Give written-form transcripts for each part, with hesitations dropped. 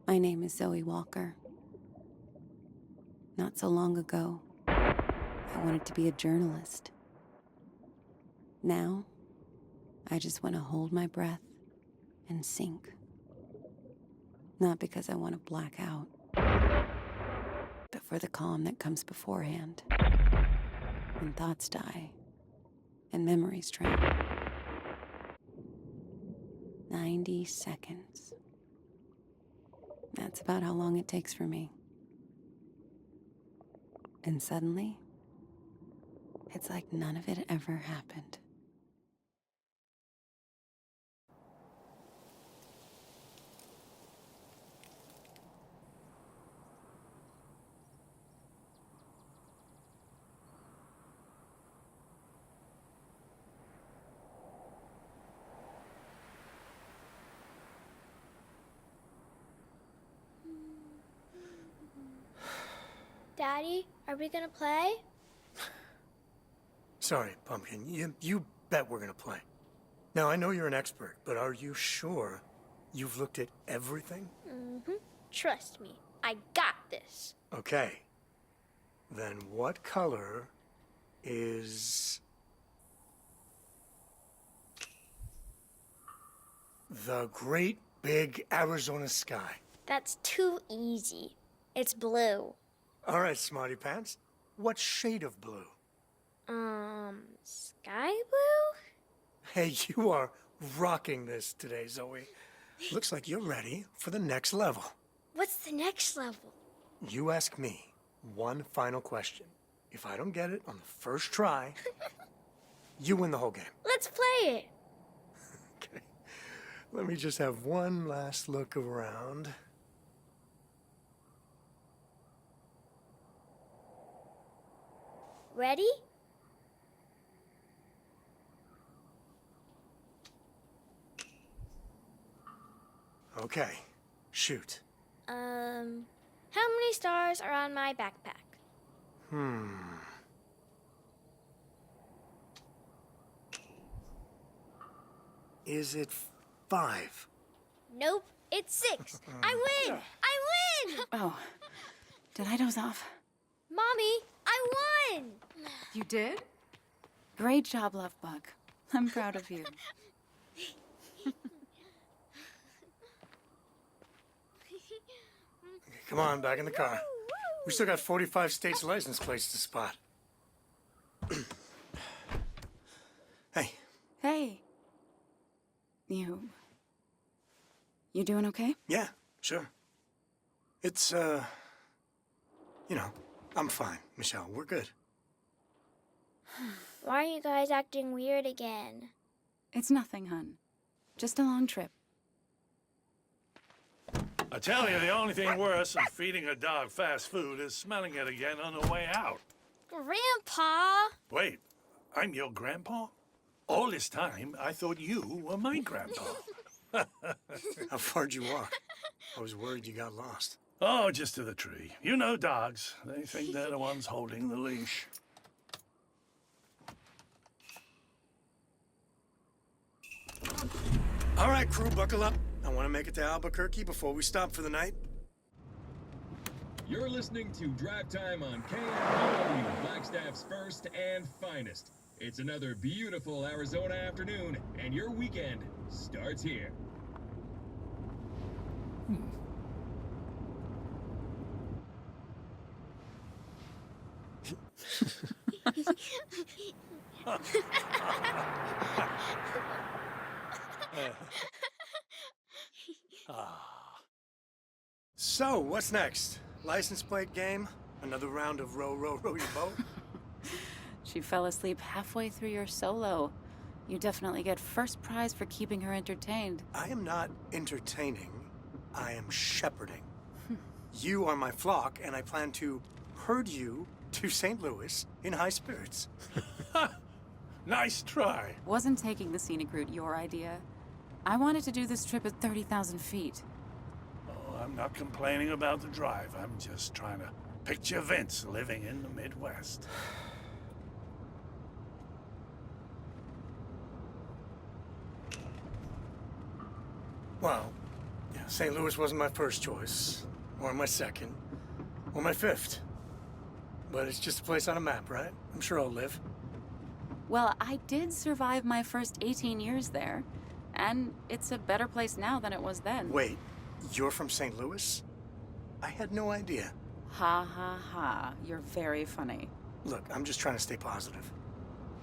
My name is Zoe Walker. Not so long ago, I wanted to be a journalist. Now, I just want to hold my breath and sink. Not because I want to black out, but for the calm that comes beforehand. When thoughts die and memories drown. 90 seconds. That's about how long it takes for me. And suddenly, it's like none of it ever happened. Daddy, are we gonna play? Sorry, Pumpkin. You bet we're gonna play. Now, I know you're an expert, but are you sure you've looked at everything? Mm-hmm. Trust me, I got this. Okay. Then what color is the great big Arizona sky? That's too easy. It's blue. All right, Smarty Pants. What shade of blue? Sky blue? Hey, you are rocking this today, Zoe. Looks like you're ready for the next level. What's the next level? You ask me one final question. If I don't get it on the first try, you win the whole game. Let's play it. Okay. Let me just have one last look around. Ready? Okay, shoot. How many stars are on my backpack? Is it 5? Nope, it's 6. I win! I win! Oh, did I doze off? Mommy, I won! You did? Great job, Love Bug. I'm proud of you. Come on, back in the car. We still got 45 states' license plates to spot. Hey. Hey. You doing okay? Yeah, sure. It's, I'm fine, Michelle. We're good. Why are you guys acting weird again? It's nothing, hun. Just a long trip. I tell you, the only thing worse than feeding a dog fast food is smelling it again on the way out. Grandpa! Wait, I'm your grandpa? All this time, I thought you were my grandpa. How far'd you walk? I was worried you got lost. Oh, just to the tree. You know dogs. They think they're the ones holding the leash. All right, crew, buckle up. I want to make it to Albuquerque before we stop for the night. You're listening to Drive Time on KMOW, Flagstaff's first and finest. It's another beautiful Arizona afternoon, and your weekend starts here. So, what's next? License plate game? Another round of row, row, row your boat? She fell asleep halfway through your solo. You definitely get first prize for keeping her entertained. I am not entertaining. I am shepherding. You are my flock, and I plan to herd you to St. Louis in high spirits. Nice try. Wasn't taking the scenic route your idea? I wanted to do this trip at 30,000 feet. Oh, I'm not complaining about the drive. I'm just trying to picture Vince living in the Midwest. Well, yeah, St. Louis wasn't my first choice, or my second, or my fifth. But it's just a place on a map, right? I'm sure I'll live. Well, I did survive my first 18 years there, and it's a better place now than it was then. Wait, you're from St. Louis? I had no idea. Ha ha ha, you're very funny. Look, I'm just trying to stay positive.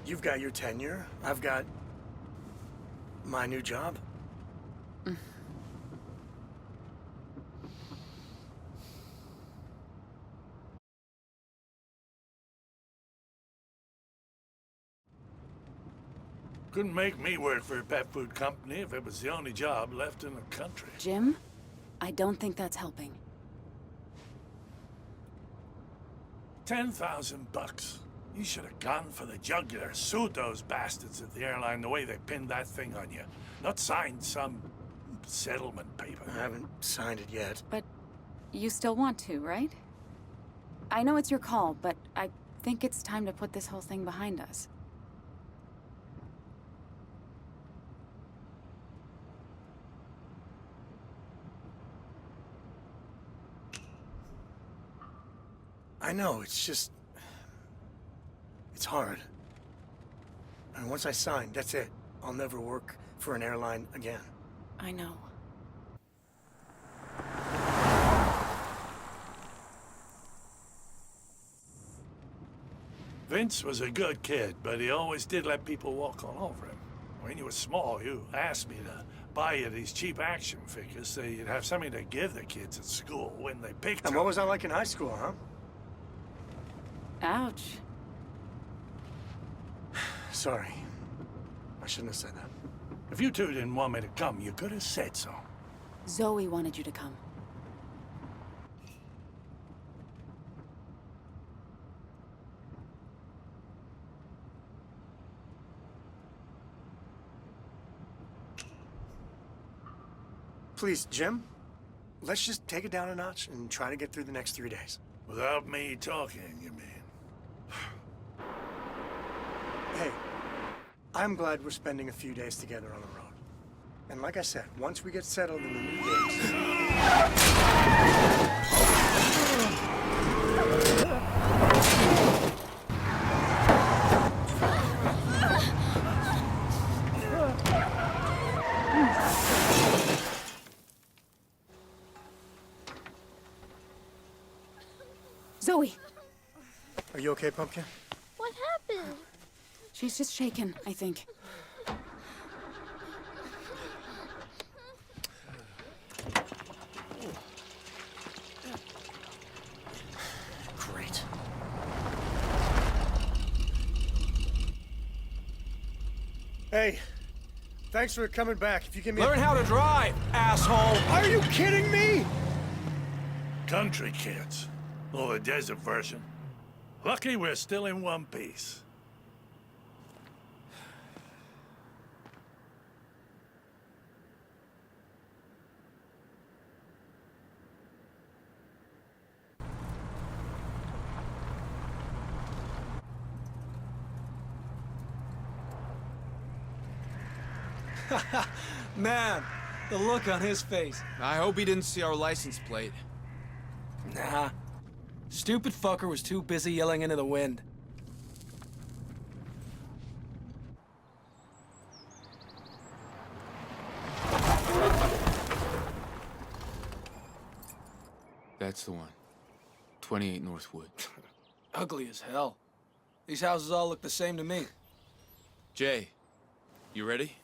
You've got your tenure, I've got my new job. Couldn't make me work for a pet food company if it was the only job left in the country. Jim, I don't think that's helping. 10,000 bucks. You should have gone for the jugular, sued those bastards at the airline the way they pinned that thing on you. Not signed some settlement paper. I haven't signed it yet. But you still want to, right? I know it's your call, but I think it's time to put this whole thing behind us. I know, it's just... it's hard. And once I sign, that's it. I'll never work for an airline again. I know. Vince was a good kid, but he always did let people walk all over him. When you were small, you asked me to buy you these cheap action figures so you'd have something to give the kids at school when they picked And them. what was I like in high school, huh? Ouch. Sorry. I shouldn't have said that. If you two didn't want me to come, you could have said so. Zoe wanted you to come. Please, Jim, let's just take it down a notch and try to get through the next 3 days. Without me talking, you mean? Hey, I'm glad we're spending a few days together on the road. And like I said, once we get settled in the new gigs... Zoe! Are you okay, Pumpkin? What happened? She's just shaken, I think. Great. Hey, thanks for coming back. If you give me Learn how to drive, asshole! Are you kidding me? Country kids. Or the desert version. Lucky we're still in one piece. Man, the look on his face. I hope he didn't see our license plate. Nah. Stupid fucker was too busy yelling into the wind. That's the one. 28 Northwood. Ugly as hell. These houses all look the same to me. Jay, you ready?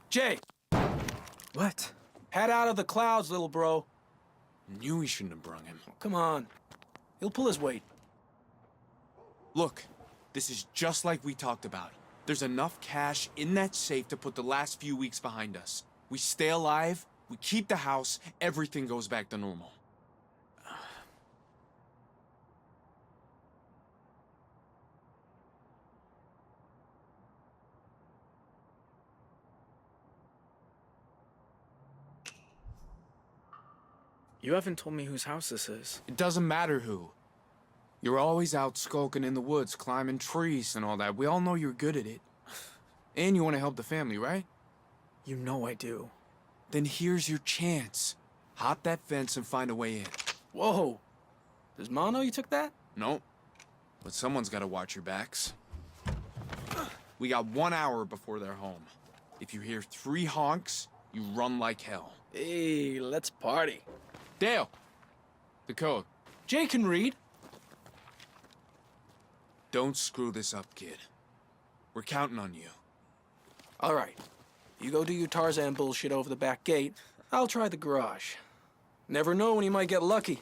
Jay! What? Head out of the clouds, little bro. Knew we shouldn't have brung him. Come on. He'll pull his weight. Look, this is just like we talked about. There's enough cash in that safe to put the last few weeks behind us. We stay alive, we keep the house, everything goes back to normal. You haven't told me whose house this is. It doesn't matter who. You're always out skulking in the woods, climbing trees and all that. We all know you're good at it. And you want to help the family, right? You know I do. Then here's your chance. Hop that fence and find a way in. Whoa! Does Ma know you took that? Nope. But someone's got to watch your backs. We got 1 hour before they're home. If you hear 3 honks, you run like hell. Hey, let's party. Dale! The code. Jay can read. Don't screw this up, kid. We're counting on you. All right. You go do your Tarzan bullshit over the back gate. I'll try the garage. Never know when you might get lucky.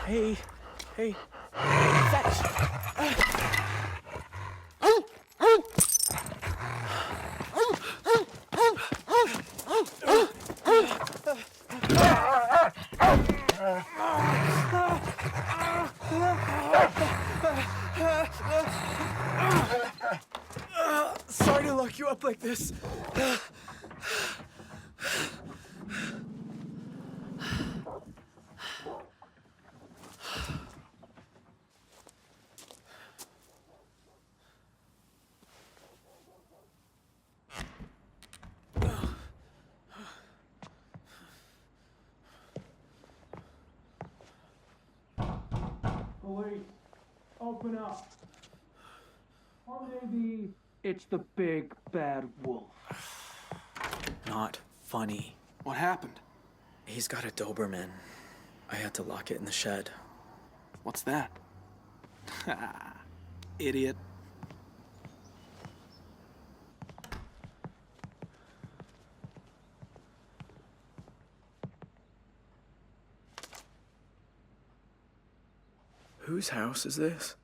Hey, hey, fetch! Sorry to lock you up like this. Police, open up. Or maybe it's the big bad wolf. Not funny. What happened? He's got a Doberman. I had to lock it in the shed. What's that? Idiot. Whose house is this?